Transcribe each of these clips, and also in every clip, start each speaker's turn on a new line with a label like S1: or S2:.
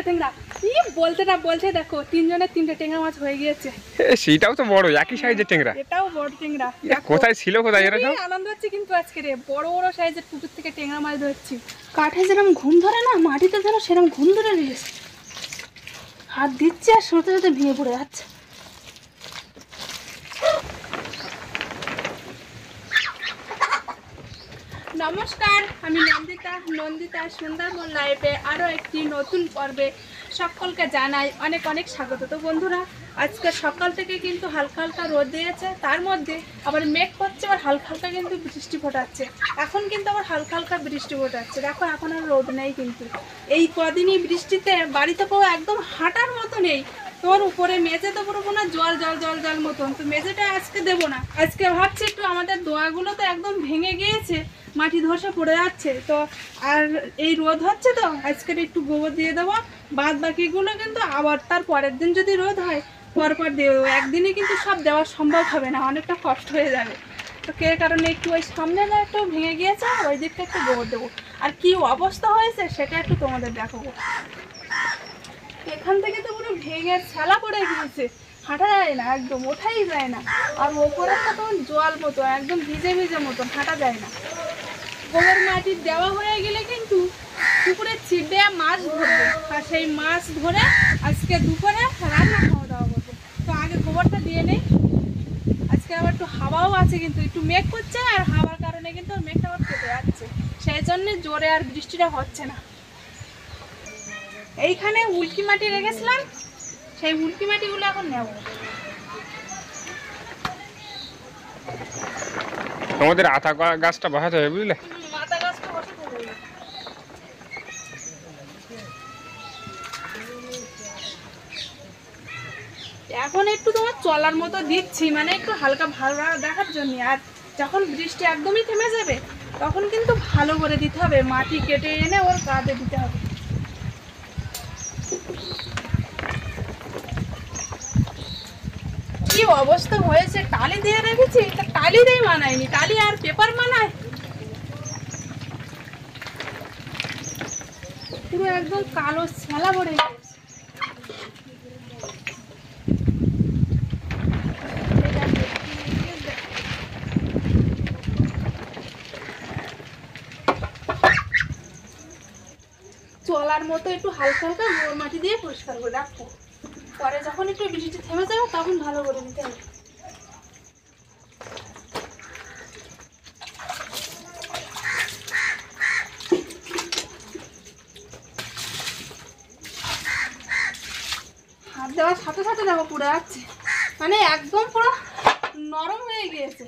S1: টেংরা বলতে না বলছে দেখো 3 জনের 3টে টেংরা মাছ হয়ে গিয়েছে।
S2: সেটাও তো বড়, একই সাইজের টেংরা।
S1: এটাও বড় টেংরা।
S2: কোথায় ছিল, কোথায় এরা সব?
S1: আনন্দ হচ্ছে কিন্তু আজকে রে, বড় বড় সাইজের পুকুর থেকে টেংরা মাছ ধরছি। কাঠে যেরকম ঘুম ধরে না, মাটিতে যেন সেরকম ঘুম ধরে রয়েছে। হাত দিচ্ছে আর সাথে সাথে ভেঙে পড়ে যাচ্ছে। নমস্কার, আমি নন্দিতা সুন্দরবন লাইভে আরও একটি নতুন পর্বে সকলকে জানাই অনেক অনেক স্বাগত। তো বন্ধুরা, আজকে সকাল থেকে কিন্তু হালকা হালকা রোদ দিয়েছে, তার মধ্যে আবার মেঘ করছে, আবার হালকা হালকা কিন্তু বৃষ্টি ফোটাচ্ছে। এখন কিন্তু আবার হালকা হালকা বৃষ্টি ফোটাচ্ছে, দেখো এখন আর রোদ নেই। কিন্তু এই কদিনই বৃষ্টিতে বাড়িতে পুরো একদম হাঁটার মতো নেই। তোমার উপরে মেঝে তো পুরো কোনো জল জল জল জল মতন, তো মেঝেটা আজকে দেবো না। আজকে ভাবছি একটু, আমাদের দোয়াগুলো তো একদম ভেঙে গিয়েছে, মাটি ধসে পড়ে যাচ্ছে। তো আর এই রোদ হচ্ছে তো আজকের একটু গোবর দিয়ে দেবো, বাদ বাকিগুলো কিন্তু আবার তার পরের দিন যদি রোদ হয় পরপর দিয়ে দেবো। একদিনে কিন্তু সব দেওয়া সম্ভব হবে না, অনেকটা কষ্ট হয়ে যাবে। তো কে কারণে একটু ওই সামনেটা একটু ভেঙে গিয়েছে, ওই দিকটা একটু গোবর দেবো। আর কি অবস্থা হয়েছে সেটা একটু তোমাদের দেখাবো। এখান থেকে তো পুরো ভেঙে ছালা পড়ে গিয়েছে, হাঁটা যায় না, একদম ওঠাই যায় না। আর ওপরে তো তখন জল মতো একদম ভিজে ভিজে মতন, হাঁটা যায় না। গোবর মাটি দেওয়া হয়ে গেলে কিন্তু পুকুরে ছিপ দেওয়া মাছ ধরবো, আর সেই মাছ ধরে আজকে দুপুরে রান্না খাওয়া দাওয়া করবো। তো আগে গোবরটা দিয়ে নেই। আজকে আবার একটু হাওয়াও আছে, কিন্তু একটু মেঘ করছে, আর হাওয়ার কারণে কিন্তু মেঘটা আবার কেটে যাচ্ছে, সেই জন্যে জোরে আর বৃষ্টিটা হচ্ছে না। এইখানে উল্কি মাটি রেখেছিলাম, সেই উল্কি মাটিগুলো এখন নেব।
S2: তোমাদের আতা গাছটা বসাতে হবে, বুঝলে?
S1: মাথা গাছটা বসাতে হবে। এখন একটু তোমার চলার মতো দিচ্ছি, মানে একটু হালকা ভালো দেখার জন্য। আর যখন বৃষ্টি একদমই থেমে যাবে তখন কিন্তু ভালো করে দিতে হবে, মাটি কেটে এনে ওর কাঁধে দিতে হবে। কি অবস্থা হয়েছে, টালি দিয়ে রেখেছি, টালি দিয়ে মানায়নি, টালি আর পেপার মানায়, পুরো একদম কালো ছেলা পড়ে গেছে। চলার মতো একটু হালকা হালকা গোবর মাটি দিয়ে পরিষ্কার করে রাখবো, পরে যখন একটু বৃষ্টি থেমে যাবে তখন ভালো করে দিতে হবে। হাত দেওয়ার সাথে সাথে দেখো পুরো যাচ্ছে, মানে একদম পুরো নরম হয়ে গিয়েছে।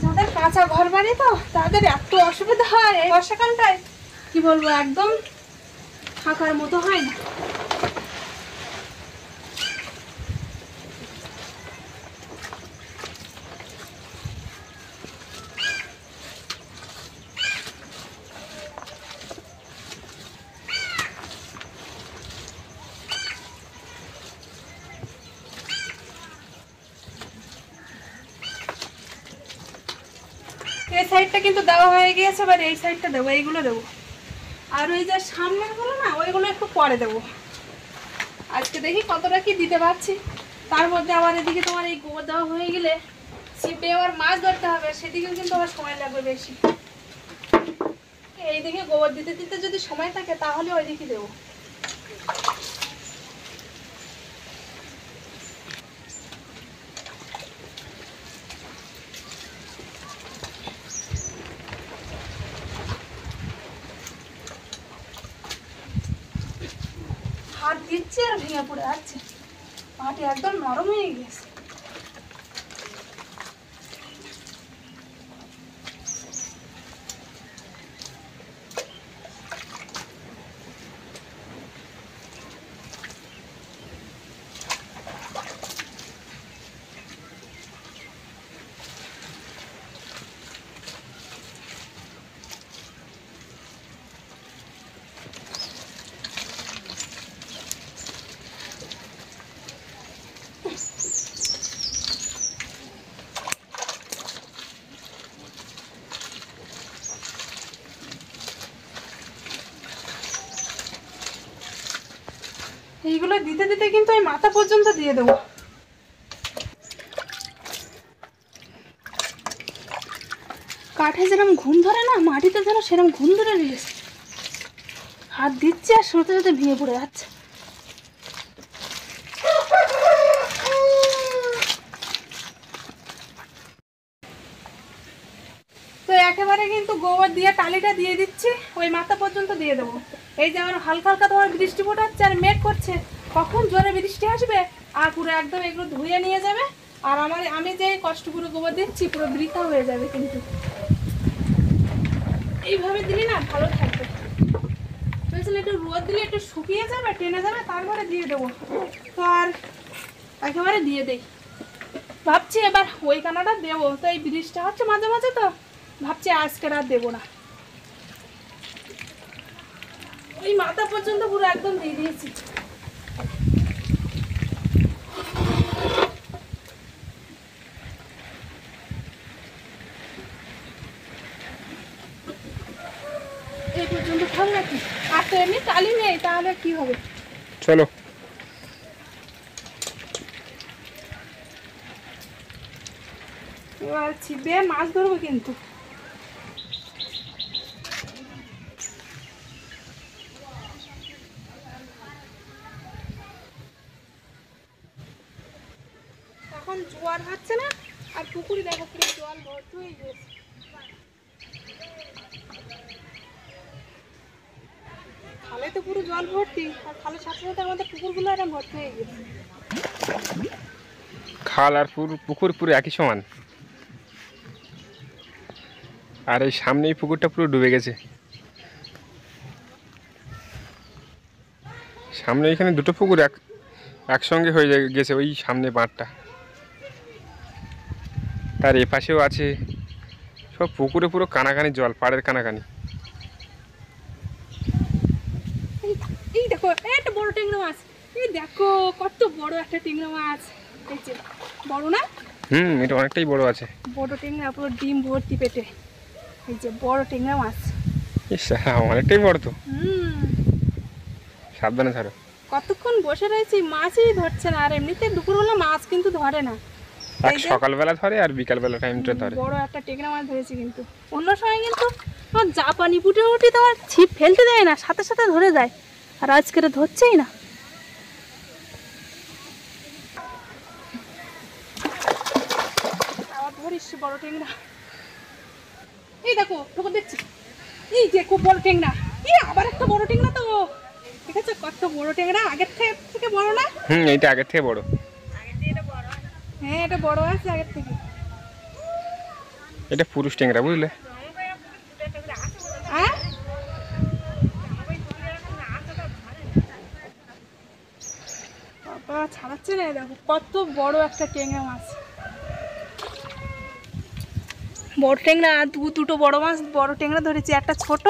S1: যাদের কাঁচা ঘর বাড়ি তো তাদের এত অসুবিধা হয় এই বর্ষাকালটায়, কি বলবো, একদম থাকার মতো হয় না। এই সাইডটা কিন্তু দেওয়া হয়ে গিয়েছে, এবার এই সাইডটা দেবো, এইগুলো দেবো। আর ওই যে সামনের গুলো না, ওইগুলো একটু পরে দেবো। আজকে দেখি কতটা কি দিতে পারছি। তার মধ্যে আবার এদিকে তোমার এই গোবর দেওয়া হয়ে গেলে ছিপে আবার মাছ ধরতে হবে, সেদিকেও কিন্তু আবার সময় লাগবে বেশি। এইদিকে গোবর দিতে দিতে যদি সময় থাকে তাহলে ওইদিকে দেবো। হাত দিচ্ছি আর ভেঙে পড়ে যাচ্ছে, মাটি একদম নরম হয়ে গেছে। এইগুলো দিতে দিতে কিন্তু এই মাথা পর্যন্ত দিয়ে দেবো। কাঠে যেরকম ঘুম ধরে না, মাটিতে যেন সেরকম ঘুম ধরে নিয়েছে। হাত দিচ্ছে আর সোতে সোতে ভেঙে পড়ে যাচ্ছে। তো একেবারে কিন্তু গোবর দিয়ে টালিটা দিয়ে দিচ্ছি, ওই মাথা পর্যন্ত দিয়ে দেবো। এই যে আমার হালকা হালকা তোমার বৃষ্টি ফোটাচ্ছে আর মেঘ করছে, কখন জোরে বৃষ্টি আসবে আর পুরো একদম এগুলো ধুয়ে নিয়ে যাবে। আর আমি যে কষ্ট করে গোবর দিচ্ছি পুরো বৃথা হয়ে যাবে। কিন্তু এইভাবে দিলে না ভালো থাকবে। বুঝলে, একটু রোদ দিলে একটু শুকিয়ে যাবে, টেনে যাবে, তারপরে দিয়ে দেবো। তো আর একেবারে দিয়ে দেই। ভাবছি এবার ওই কানাটা দেবো, তো এই বৃষ্টি হচ্ছে মাঝে মাঝে, তো ভাবছি আজকে আর দেবো না। ওই মাথা পর্যন্ত পুরো একদম দিয়ে দিয়েছি। এই পর্যন্ত থাম নাকি? আর তো এমনি টালি নেই, তাহলে কি হবে?
S2: চলো।
S1: এবার ছিপে মাছ ধরবো কিন্তু। এখন জোয়ার হচ্ছে না, আর পুকুরে দেখো পুরো জল ভর্তি হয়ে গেছে। খালে তো পুরো জল ভর্তি, আর খালের সাথে সাথে আমাদের পুকুরগুলো এরকম ভর্তি হয়ে গেছে।
S2: খাল আর পুকুর পুরো একই সমান। আর এই সামনেই পুকুরটা পুরো ডুবে গেছে। সামনে এখানে দুটো পুকুর একসঙ্গে হয়ে গেছে, ওই সামনে বাঁধটা। তার এপাশেও আছে, সব পুকুরে পুরো কানাকানি জল, পাড়ের কানাকানি।
S1: এই দেখো একটা বড় ট্যাংরা মাছ, এই দেখো কত বড় একটা ট্যাংরা মাছ। এই যে বড় না?
S2: এটা অনেকটাই বড় আছে।
S1: বড় ট্যাংরা, পুরো ডিম ভর্তি পেটে। এই যে বড় ট্যাংরা মাছ।
S2: ইস, অনেকটাই বড় তো। সাবধানে ধরো।
S1: কতক্ষণ বসে রয়েছি, মাছই ধরছে না। আর এমনিতে দুপুরবেলা মাছ কিন্তু ধরে না,
S2: এক সকালবেলা ধরে আর বিকালবেলা টাইমটা ধরে।
S1: বড় একটা ট্যাংরা মাছ ধরেছি কিন্তু। অন্য সময় কিন্তু আমার জাপানি পুঁটি মুটি তোমার ছিপ ফেলতে দেয় না, সাথে সাথে ধরে যায়। আর আজকে ধরছেই না। আবার ধরিস বড় ট্যাংরা। এই দেখো তোকে দেখছি, এই যে খুব বড় ট্যাংরা। আবার একটা বড় ট্যাংরা। তো ঠিক আছে, কত বড় ট্যাংরা, আগের থেকে বড় না?
S2: এইটা আগের থেকে বড়।
S1: হ্যাঁ, এটা বড় আছে আগের থেকে।
S2: এটা পুরুষ ট্যাংরা, বুঝলে?
S1: বাবা ছাড়াচ্ছে না, দেখো কত বড় একটা ট্যাংরা মাছ। বড় ট্যাংরা দুটো বড় মাছ, বড় ট্যাংরা ধরেছি, একটা ছোট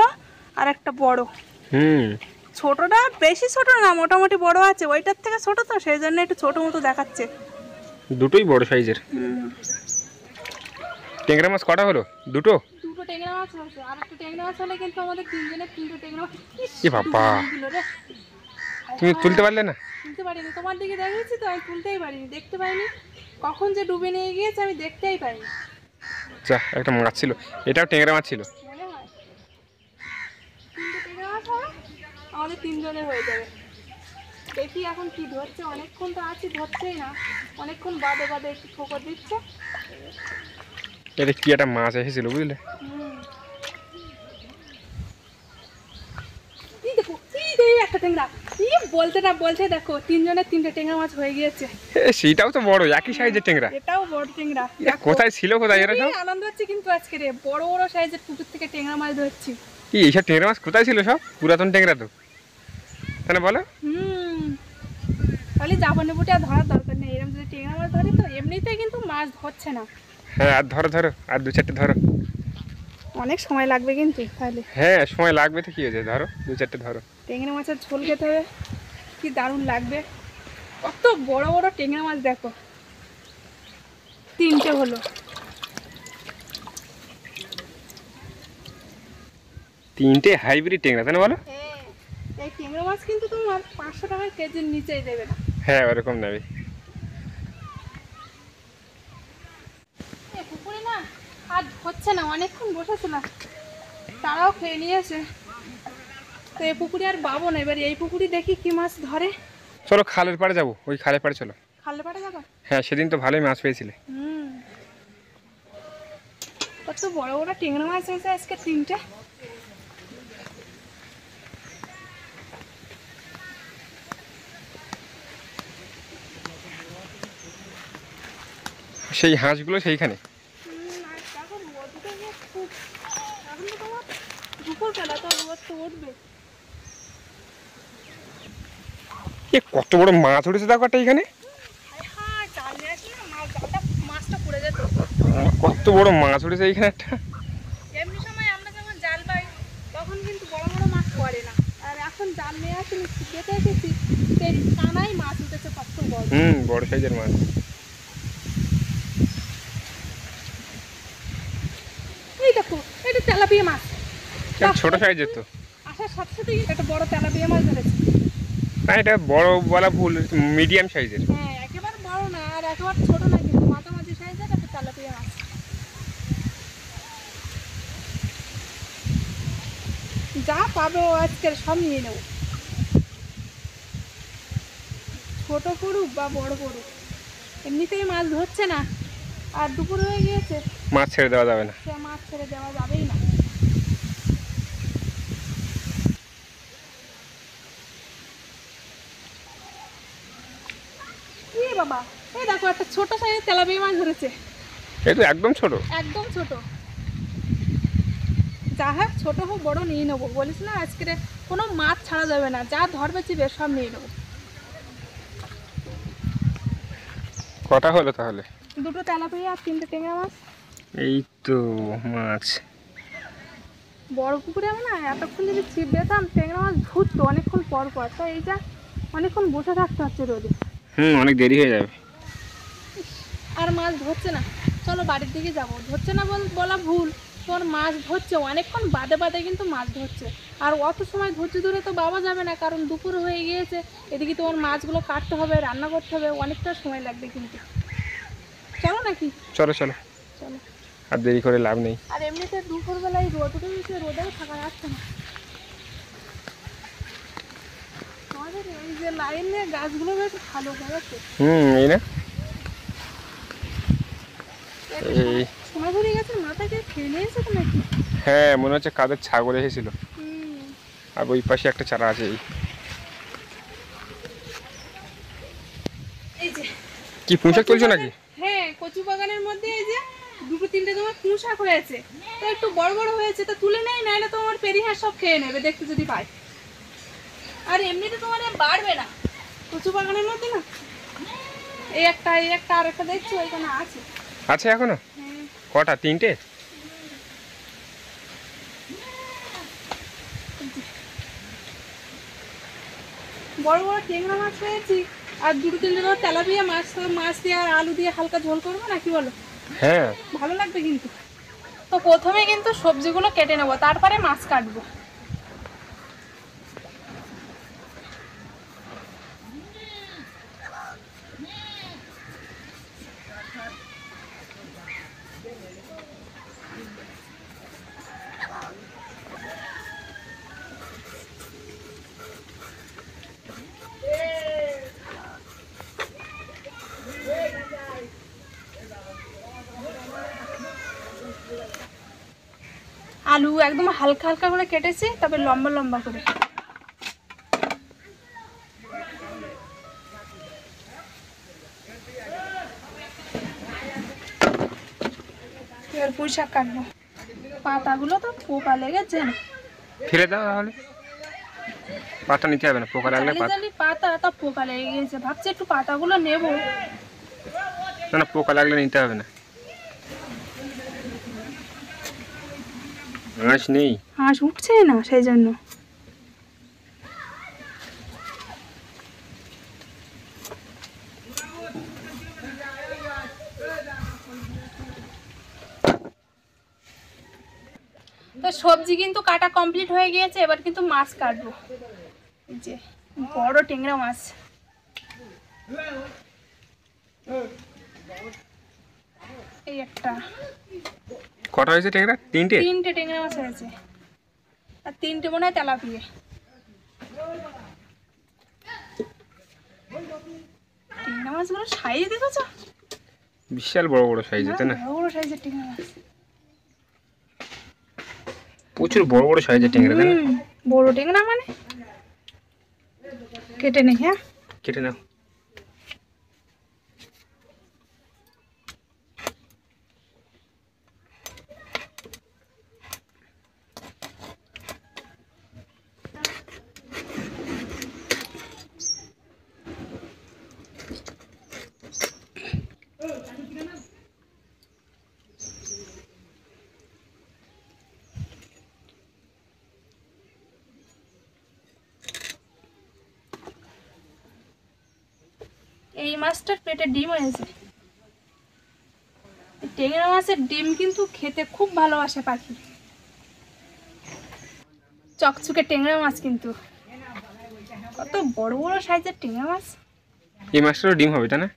S1: আর একটা বড়। ছোটটা বেশি ছোট না, মোটামুটি বড় আছে। ওইটার থেকে ছোট, তো সেই জন্য একটু ছোট মতো দেখাচ্ছে।
S2: দুটোই বড় সাইজের। ট্যাংরা মাছ কটা হলো? দুটো
S1: ট্যাংরা মাছ হয়েছে। আর একটা ট্যাংরা মাছ হলে কিন্তু আমাদের তিনজনের তিনটে ট্যাংরা মাছ।
S2: এ বাবা, তুমি তুলতে পারলে না?
S1: তুলতে পারিনি, তোমার দিকে দেখেছি তো, আমি তুলতেই পারিনি, দেখতে পাইনি। কখন যে ডুবে নিয়ে গিয়েছে আমি দেখতেই পাইনি।
S2: যা, একটা মাছ ছিল, এটাও ট্যাংরা মাছ ছিল।
S1: মনে হয় তিনটে ট্যাংরা মাছ হবে, আমাদের তিনজনের হয়ে যাবে। দেখি এখন কি ধরছে। অনেকক্ষণ তো আছি, ধরছেই না। অনেকক্ষণ বাদে বাদে একটু ঠোকর দিচ্ছে।
S2: এটা কি একটা মাছ এসেছিল, বুঝলে?
S1: একটা ট্যাংরা, বলতে না বলতে দেখো তিনজনের তিনটে ট্যাংরা মাছ হয়ে গিয়েছে।
S2: সেটাও তো বড়, একই সাইজের ট্যাংরা।
S1: এটাও বড় ট্যাংরা।
S2: কোথায় ছিল, কোথায় এরা সব?
S1: আনন্দ হচ্ছে কিন্তু আজকে রে, বড় বড় সাইজের পুকুর থেকে ট্যাংরা মাছ ধরছি।
S2: কি এইসব ট্যাংরা মাছ কোথায় ছিল? সব পুরাতন ট্যাংরা তো, তাহলে বলো।
S1: তাহলে জাপানি পুঁটি আর ধরার দরকার নেই। এরকম যদি ট্যাংরা মাছ ধরি, তো এমনিতেই কিন্তু মাছ ধরছে না।
S2: হ্যাঁ, আর ধরো ধরো, আর দু চারটে ধরো।
S1: অনেক সময় লাগবে কিন্তু তাহলে।
S2: হ্যাঁ, সময় লাগবে তো, কি হয়েছে, ধরো দু চারটে ধরো।
S1: ট্যাংরা মাছের ঝোল খেতে হবে, কি দারুণ লাগবে। কত বড় বড় ট্যাংরা মাছ দেখো, তিনটে হলো।
S2: তিনটে হাইব্রিড ট্যাংরা, তাই না বলো?
S1: হ্যাঁ, এই ট্যাংরা ট্যাংরা মাছ কিন্তু তোমার 500 টাকা কেজির নিচেই দেবে না।
S2: হ্যাঁ ওরকম নেবে।
S1: পুকুরে না আর হচ্ছে না, অনেকক্ষণ বসেছিলাম, তারাও খেয়ে নিয়েছে। তো এই পুকুরে আর বাবো না, এবার এই পুকুরে দেখি কি মাছ ধরে।
S2: চলো খালের পাড়ে যাবো, ওই খালের পাড়ে চলো।
S1: খালে পাড়ে যাবো?
S2: হ্যাঁ সেদিন তো ভালোই মাছ পেয়েছিলে।
S1: কত বড় বড় ট্যাংরা মাছ হয়েছে আজকে 3টে।
S2: সেই হাঁসগুলো সেইখানে।
S1: দুপুরবেলা তো রোদ তো উঠবে।
S2: এ কত বড় মাছ উঠেছে দেখো একটা এখানে।
S1: হ্যাঁ জাল নিয়ে আসলে মাছটা পড়ে যেত।
S2: কত বড় মাছ উঠেছে এইখানে একটা।
S1: এমনি সময় আমরা যখন জাল পাই তখন কিন্তু বড় বড় মাছ পড়ে না, আর এখন জাল নিয়ে আসলে খেতে এসেছি সেই কানাই মাছ উঠেছে কত বড়।
S2: বড় সাইজের মাছ।
S1: এই দেখো এটা তেলাপিয়া মাছ।
S2: ছোট সাইজের তো।
S1: আসার সাথে সাথেই একটা বড় তেলাপিয়া মাছ ধরেছে।
S2: না এটা বড় বলা ভুল, মিডিয়াম সাইজের।
S1: হ্যাঁ একেবারে বড় না আর একেবারে ছোট না, কিন্তু মাঝামাঝি সাইজের একটা তেলাপিয়া মাছ। যা পাবো আজকের সব নিয়ে নেবো, ছোট পড়ুক বা বড় পড়ুক। এমনিতেই মাছ ধরছে না, আর দুপুর হয়ে গিয়েছে,
S2: মাছ ছেড়ে দেওয়া যাবে না।
S1: সে মাছ ছেড়ে দেওয়া যাবেই না। এই বাবা, এই দেখো একটা ছোট সাইজের তেলাপিয়া মাছ ধরেছে।
S2: এই তো একদম ছোট।
S1: একদম ছোট। যা হোক ছোট হোক বড় নিয়ে নেবো, বলিস না আজকে কোনো মাছ ছাড়া যাবে না, যা ধরবে চিবে সব নিয়ে নেবো।
S2: কটা হলো তাহলে?
S1: 2টো তেলাপিয়া আর 3টে ট্যাংরা মাছ।
S2: এই তো মাছ।
S1: বড় পুকুরে আমি না এতক্ষণ যদি ছিপ দিতাম ট্যাংরা মাছ ধরতো অনেকক্ষণ পর পর, তো এইটা অনেকক্ষণ বসে থাকতে হচ্ছে রোদে।
S2: অনেক দেরি হয়ে যাবে।
S1: আর মাছ ধরছে না, চলো বাড়ির দিকে যাবো। ধরছে না বলা ভুল, তোর মাছ ধরছে অনেকক্ষণ বাদে বাদে কিন্তু মাছ ধরছে। আর অত সময় ধৈর্য ধরে তো বাবা যাবে না, কারণ দুপুর হয়ে গিয়েছে, এদিকে তোমার মাছগুলো কাটতে হবে, রান্না করতে হবে, অনেকটা সময় লাগবে কিন্তু। চলো নাকি?
S2: চলো চলো
S1: চলো।
S2: আর দেরি করে লাভ নেই।
S1: আর এমনিতে দুপুরবেলায় রোদ উঠে গেছে, রোদেও থাকা যাচ্ছে না। আমাদের এই যে লাইনে গাছগুলো বেশ ভালো হয়ে গেছে।
S2: এই না এই
S1: সময় ঘুরে গেছে, মাথাকে খেয়ে নিয়েছে তো নাকি?
S2: হ্যাঁ মনে হচ্ছে কাদের ছাগল এসেছিল। আর ওই পাশে একটা চারা আছে।
S1: এই যে
S2: কি পুঁইশাক তুলছো নাকি?
S1: হ্যাঁ কচু বাগানের মধ্যে এই যে 2-3টে তোমার পুঁইশাক হয়েছে, তো একটু বড় বড় হয়েছে, তো তুলে নেই, নাহলে তোমার পেরিহার সব খেয়ে নেবে দেখতে যদি পায়। আর এমনিতে তোমার বাড়বে না কচু বাগানের মধ্যে না। এই একটা আর একটা দেখছো ওইখানে আছে।
S2: আছে এখনো?
S1: হ্যাঁ।
S2: কটা? 3টে?
S1: বড় বড় ট্যাংরা মাছ পেয়েছি, আর 2-3টে ধর তেলাপিয়া মাছ দিয়ে আর আলু দিয়ে হালকা ঝোল করবো না, কি বলো?
S2: হ্যাঁ
S1: ভালো লাগবে কিন্তু। তো প্রথমে কিন্তু সবজিগুলো কেটে নেবো, তারপরে মাছ কাটবো। আলু একদম হালকা হালকা করে কেটেছি, তবে লম্বা লম্বা করে। এবার পুঁই শাক কাটবো। পাতাগুলো তো পোকা লেগেছে,
S2: ফেলে দাও তাহলে। পাতা নিতে হবে না, পোকা লাগলে
S1: পাতা তা পোকা লেগে গেছে, ভাবছি একটু পাতাগুলো নেবো।
S2: না পোকা লাগলে নিতে হবে না। হাঁস নেই,
S1: হাঁস উঠছে না সেই জন্য। তো সবজি কিন্তু কাটা কমপ্লিট হয়ে গিয়েছে, এবার কিন্তু মাছ কাটবো। এই যে বড় ট্যাংরা মাছ, এই একটা।
S2: কটা হয়েছে ট্যাংরা? তিনটে
S1: ট্যাংরা মাছ হয়েছে, আর 3টে মনে হয় তেলাপিয়া। ট্যাংরা মাছগুলো সাইজ দেখেছো?
S2: বিশাল বড় বড় সাইজের, তাই না?
S1: বড় বড় সাইজের ট্যাংরা মাছ,
S2: প্রচুর বড় বড় সাইজের ট্যাংরা, তাই না?
S1: বড় ট্যাংরা মানে। কেটে নে, হ্যাঁ
S2: কেটে নাও।
S1: এই মাছটার পেটে ডিম হয়েছে। ট্যাংরা মাছের ডিম কিন্তু খেতে খুব ভালোবাসে পাখি। চকচকে ট্যাংরা মাছ, কিন্তু কত বড় বড় সাইজের ট্যাংরা মাছ।
S2: এই মাছটারও ডিম হবে, তাই না?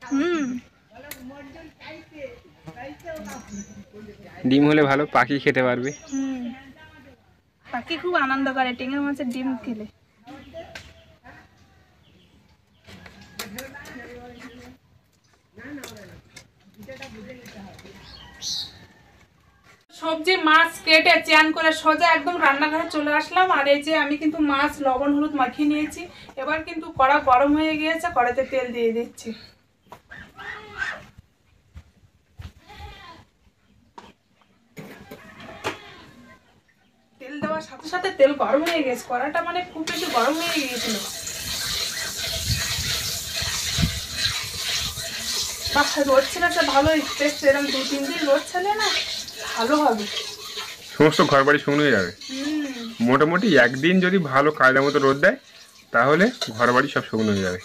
S2: ডিম হলে ভালো, পাখি খেতে পারবে।
S1: পাখি খুব আনন্দ করে ট্যাংরা মাছের ডিম খেলে। সবজি মাছ কেটে চ্যান করে সোজা একদম রান্নাঘরে চলে আসলাম। আর এই যে আমি কিন্তু মাছ লবণ হলুদ মাখিয়ে নিয়েছি। এবার কিন্তু কড়া গরম হয়ে গিয়েছে, কড়াইতে তেল দিয়ে দিচ্ছি। তেল দেওয়ার সাথে সাথে তেল গরম হয়ে গেছে, কড়াটা মানে খুব বেশি গরম হয়ে গিয়েছিল। রোদ ছিল ভালোই, বেশ এরকম 2-3 দিন রোদ ছেলে না ভালো হবে,
S2: সমস্ত ঘর বাড়ি শুকনো হয়ে যাবে। মোটামুটি একদিন যদি ভালো কায়দা মতো রোদ দেয়, তাহলে ঘর বাড়ি সব শুকনো হয়ে যাবে।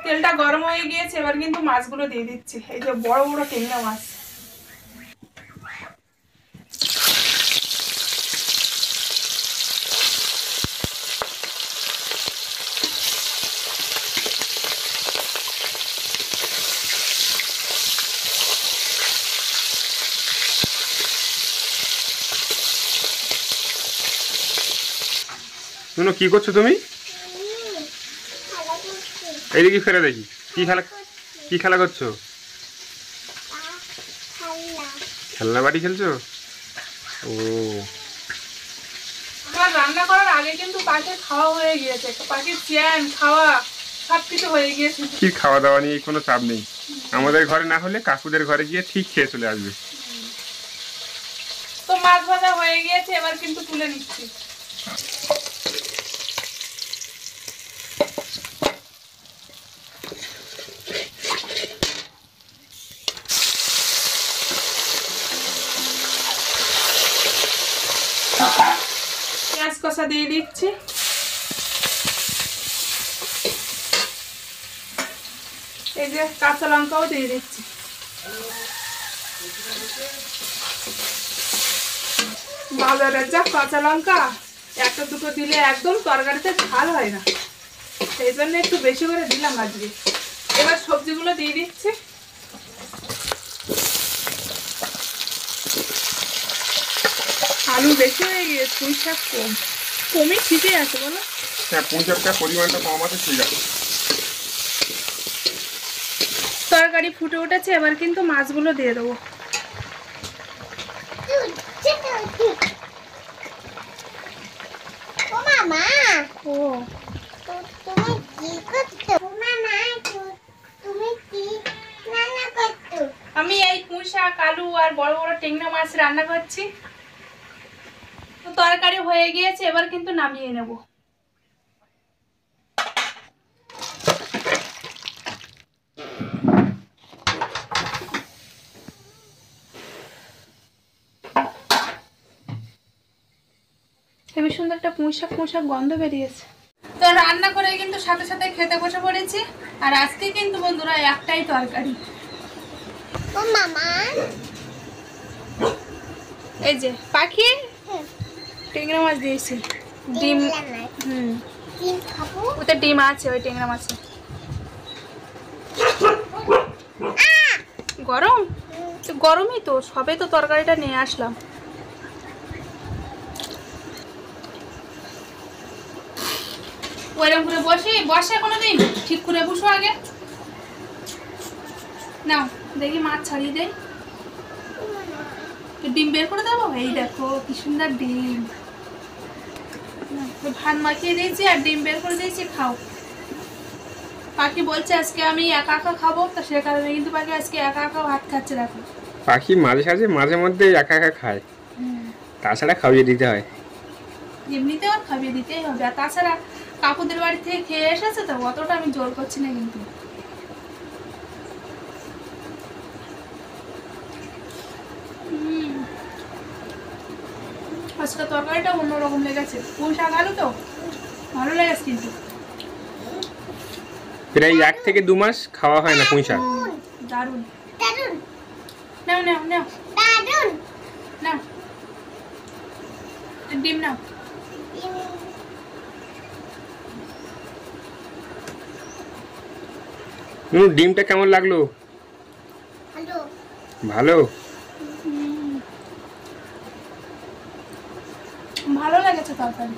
S1: তেলটা গরম হয়ে গিয়েছে, এবার কিন্তু মাছগুলো দিয়ে দিচ্ছি। এই যে বড় বড় ট্যাংরা মাছ।
S2: শুনো, কি করছো তুমি? এইদিকে ফেরে দেখি, কি খেলা করছো? খেলনা বাড়ি খেলছো? ও,
S1: আমার রান্না করার আগে কিন্তু পাখির খাওয়া হয়ে গিয়েছে, পাখির চ্যান খাওয়া সবকিছু হয়ে গিয়েছে।
S2: কি খাওয়া দাওয়া নিয়ে কোনো চাপ নেই, আমাদের ঘরে না হলে কাকুদের ঘরে গিয়ে ঠিক খেয়ে চলে আসবে।
S1: তো মাছ ভাজা হয়ে গিয়েছে, এবার কিন্তু তুলে নিচ্ছি। পেঁয়াজ কষা দিয়ে দিচ্ছি। এই যে কাঁচা লঙ্কাও দিয়ে দিচ্ছি। বাজারের যা কাঁচা লঙ্কা, একটা দুটো দিলে একদম তরকারিতে ঝাল হয় না, সেই জন্য একটু বেশি করে দিলাম আজকে। এবার সবজিগুলো দিয়ে দিচ্ছি। আলু বেশি হয়ে গিয়েছে, পুঁই শাক কমই ঠিকই আছে বলো।
S2: হ্যাঁ, পুঁই শাকটা পরিমাণটা কম আছে, ঠিক আছে।
S1: তরকারি ফুটে উঠেছে, এবার কিন্তু মাছগুলো দিয়ে দেবো। আমি এই পুঁই শাক আলু আর বড় বড় ট্যাংরা মাছ রান্না করছি। তো তরকারি হয়ে গিয়েছে, এবার কিন্তু নামিয়ে নেব। হেবি সুন্দর একটা পুঁই শাক গন্ধ বেরিয়েছে। তো রান্না করে কিন্তু সাথে সাথে খেতে বসে পড়েছি। আর আজকে কিন্তু বন্ধুরা একটাই তরকারি। ও মামা, এই যে পাখি টেংরা মাছ দিয়েছি, ডিম। ওতে ডিম আছে, ওই টেংরা মাছে। গরম তো, গরমই তো, সবে তো তরকারিটা নিয়ে আসলাম। ওইরকম করে বসে কোনোদিন ঠিক করে বসো আগে। নাও দেখি মাছ ছাড়িয়ে দেই, ডিম বের করে দেবো। এই দেখো কি সুন্দর ডিম, ভাত মাখিয়ে দিয়েছি আর ডিম বের করে দিয়েছি, খাও। পাখি বলছে আজকে আমি একা একা খাবো, তো সে কারণে কিন্তু পাখি আজকে একা একা ভাত খাচ্ছে। দেখো
S2: পাখি মাঝে মধ্যে একা একা খায়, তাছাড়া খাইয়ে দিতে হয়।
S1: এমনিতে আর খাইয়ে দিতেই হবে, আর তাছাড়া কাকুদের বাড়ি থেকে খেয়ে এসেছে তো, অতটা আমি জোর করছি না কিন্তু। আজকে তরকারিটা অন্যরকম লেগেছে, পুঁই শাক আলু তো ভালো লেগেছে কিন্তু।
S2: প্রায় 1 থেকে 2 মাস খাওয়া হয় না পুঁই শাক।
S1: দারুণ নাও নাও নাও নাও, ডিম নাও।
S2: ডিমটা কেমন লাগলো? ভালো।
S1: ভালো লেগেছে তরকারি।